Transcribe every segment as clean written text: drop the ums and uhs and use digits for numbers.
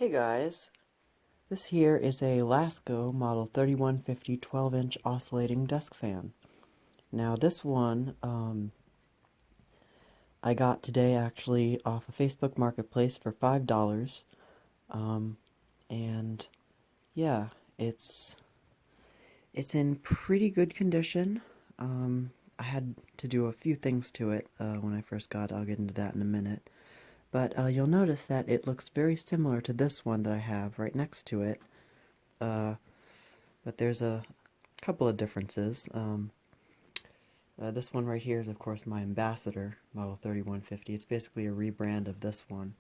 Hey guys, this here is a Lasko model 3150 12-inch oscillating desk fan. Now this one I got today actually off a Facebook Marketplace for $5. And yeah, it's in pretty good condition. I had to do a few things to it when I first got it. I'll get into that in a minute. But you'll notice that it looks very similar to this one that I have right next to it. But there's a couple of differences. This one right here is, of course, my Ambassador, Model 3150. It's basically a rebrand of this one.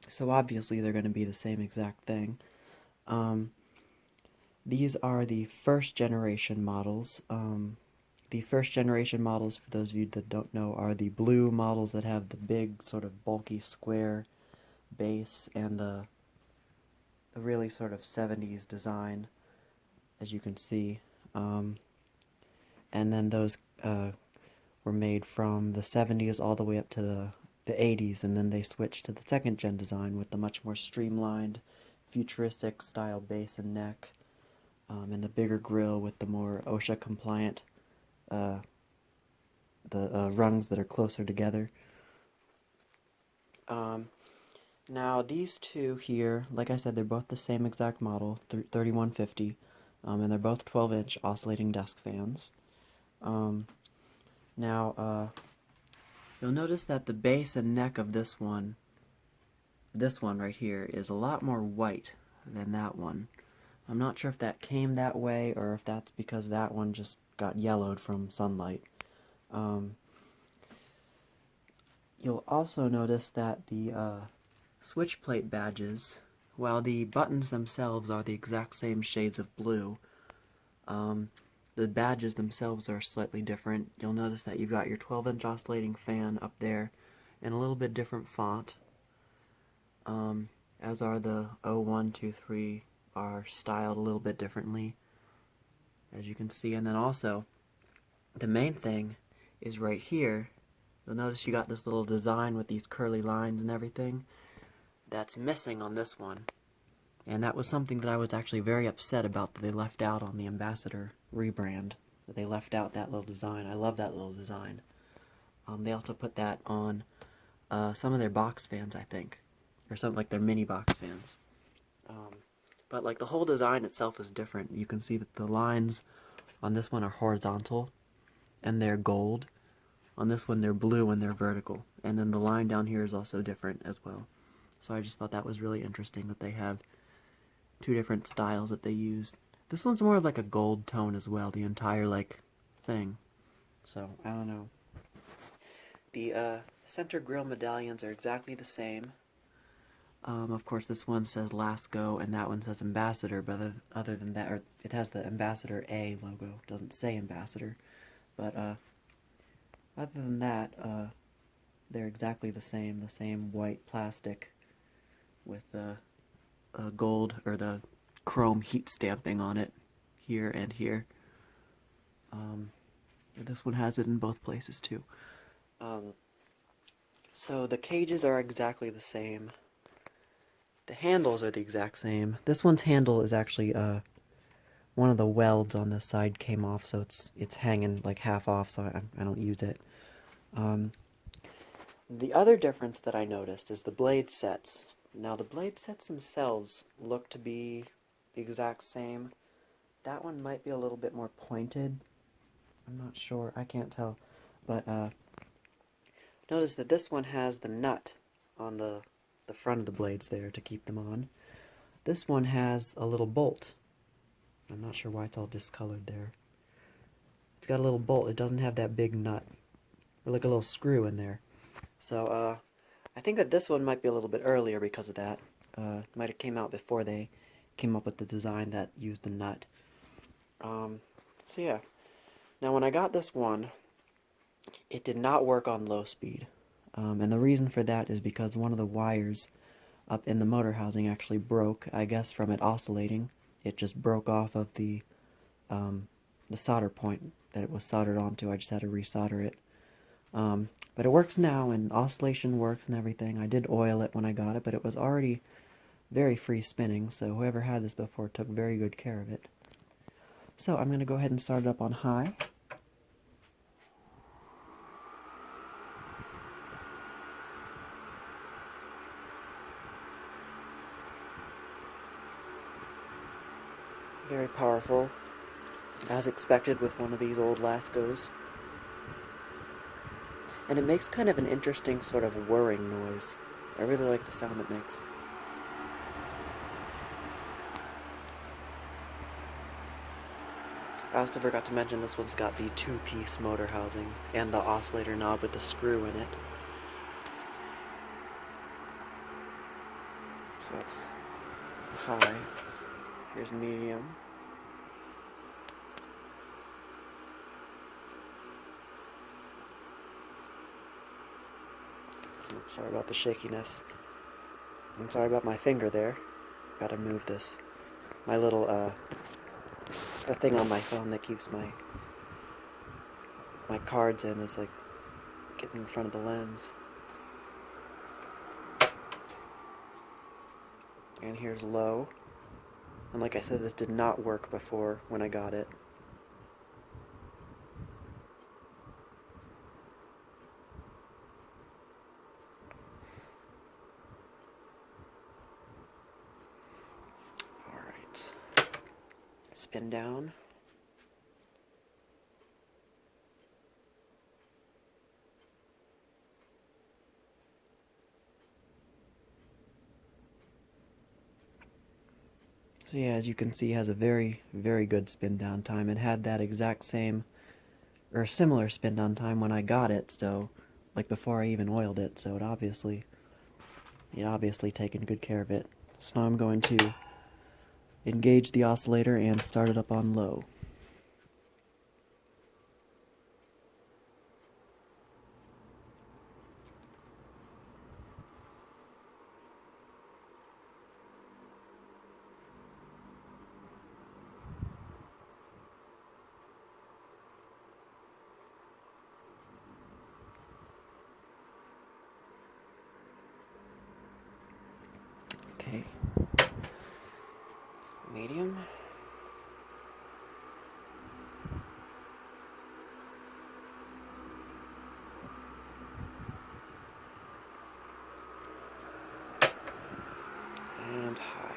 So obviously they're going to be the same exact thing. These are the first generation models. The first generation models, for those of you that don't know, are the blue models that have the big sort of bulky square base and the really sort of 70s design, as you can see. And then those were made from the 70s all the way up to the 80s, and then they switched to the second gen design with the much more streamlined, futuristic style base and neck, and the bigger grille with the more OSHA compliant rungs that are closer together. Now these two here, like I said, they're both the same exact model, 3150, and they're both 12-inch oscillating desk fans. Now you'll notice that the base and neck of this one right here, is a lot more white than that one. I'm not sure if that came that way or if that's because that one just got yellowed from sunlight. You'll also notice that the switch plate badges, while the buttons themselves are the exact same shades of blue, the badges themselves are slightly different. You'll notice that you've got your 12-inch oscillating fan up there in a little bit different font, as are the 01, 2, 3 are styled a little bit differently, as you can see. And then also, the main thing is right here. You'll notice you got this little design with these curly lines and everything. That's missing on this one. And that was something that I was actually very upset about, that they left out on the Ambassador rebrand. That they left out that little design. I love that little design. They also put that on some of their box fans, I think. Or something like their mini box fans. But like the whole design itself is different. You can see that the lines on this one are horizontal and they're gold. On this one they're blue and they're vertical. And then the line down here is also different as well. So I just thought that was really interesting that they have two different styles that they use. This one's more of like a gold tone as well, the entire like thing. So I don't know. The center grille medallions are exactly the same. Of course, this one says Lasko and that one says Ambassador, but other than that, or it has the Ambassador A logo. It doesn't say Ambassador, but other than that, they're exactly the same white plastic with the gold or the chrome heat stamping on it here and here. This one has it in both places too. So the cages are exactly the same. The handles are the exact same. This one's handle is actually one of the welds on this side came off, so it's hanging like half off, so I don't use it. The other difference that I noticed is the blade sets. Now the blade sets themselves look to be the exact same. That one might be a little bit more pointed. I'm not sure, I can't tell. But notice that this one has the nut on the front of the blades there to keep them on. This one has a little bolt. I'm not sure why it's all discolored there. It's got a little bolt. It doesn't have that big nut, or like a little screw in there. So I think that this one might be a little bit earlier because of that. It might have came out before they came up with the design that used the nut. So yeah. Now when I got this one, it did not work on low speed. And the reason for that is because one of the wires up in the motor housing actually broke, I guess from it oscillating. It just broke off of the solder point that it was soldered onto. I just had to resolder it. But it works now, and oscillation works and everything. I did oil it when I got it, but it was already very free spinning, so whoever had this before took very good care of it. So I'm going to go ahead and start it up on high. Very powerful, as expected with one of these old Laskos. And it makes kind of an interesting sort of whirring noise. I really like the sound it makes. I also forgot to mention this one's got the 2-piece motor housing and the oscillator knob with the screw in it. So that's high. Here's medium. Sorry about the shakiness. I'm sorry about my finger there. Gotta move this. My little, the thing on my phone that keeps my cards in is like getting in front of the lens. And here's low. And like I said, this did not work before when I got it. Spin down. So yeah, as you can see, it has a very, very good spin down time. It had that exact same, or similar spin down time when I got it, so, like before I even oiled it, so it obviously taken good care of it. So now I'm going to engage the oscillator and start it up on low. Okay. Medium. And high.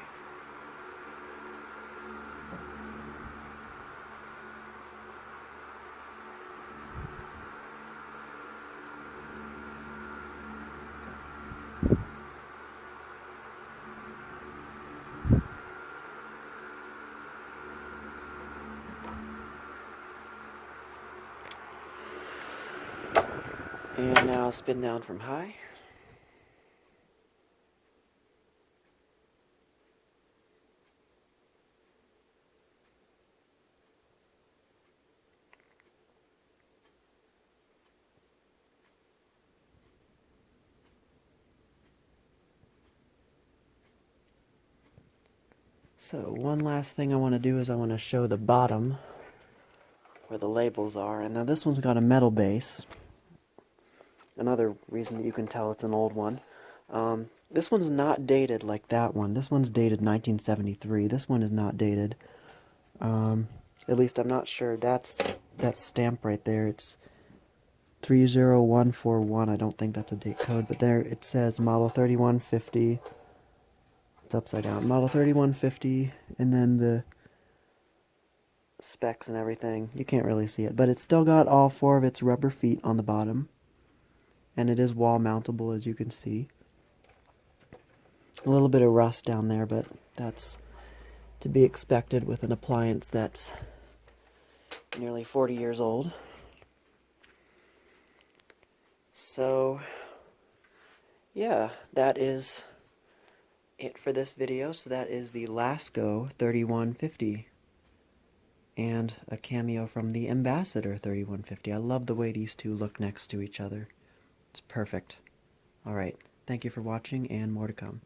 And now spin down from high. So one last thing I want to do is I want to show the bottom where the labels are. And now this one's got a metal base. Another reason that you can tell it's an old one. This one's not dated like that one. This one's dated 1973. This one is not dated. At least I'm not sure. That stamp right there, it's 30141. I don't think that's a date code, but there it says model 3150. It's upside down. Model 3150, and then the specs and everything. You can't really see it, but it's still got all 4 of its rubber feet on the bottom. And it is wall mountable, as you can see. A little bit of rust down there, but that's to be expected with an appliance that's nearly 40 years old. So, yeah, that is it for this video. So that is the Lasko 3150. And a cameo from the Ambassador 3150. I love the way these two look next to each other. It's perfect. Alright, thank you for watching, and more to come.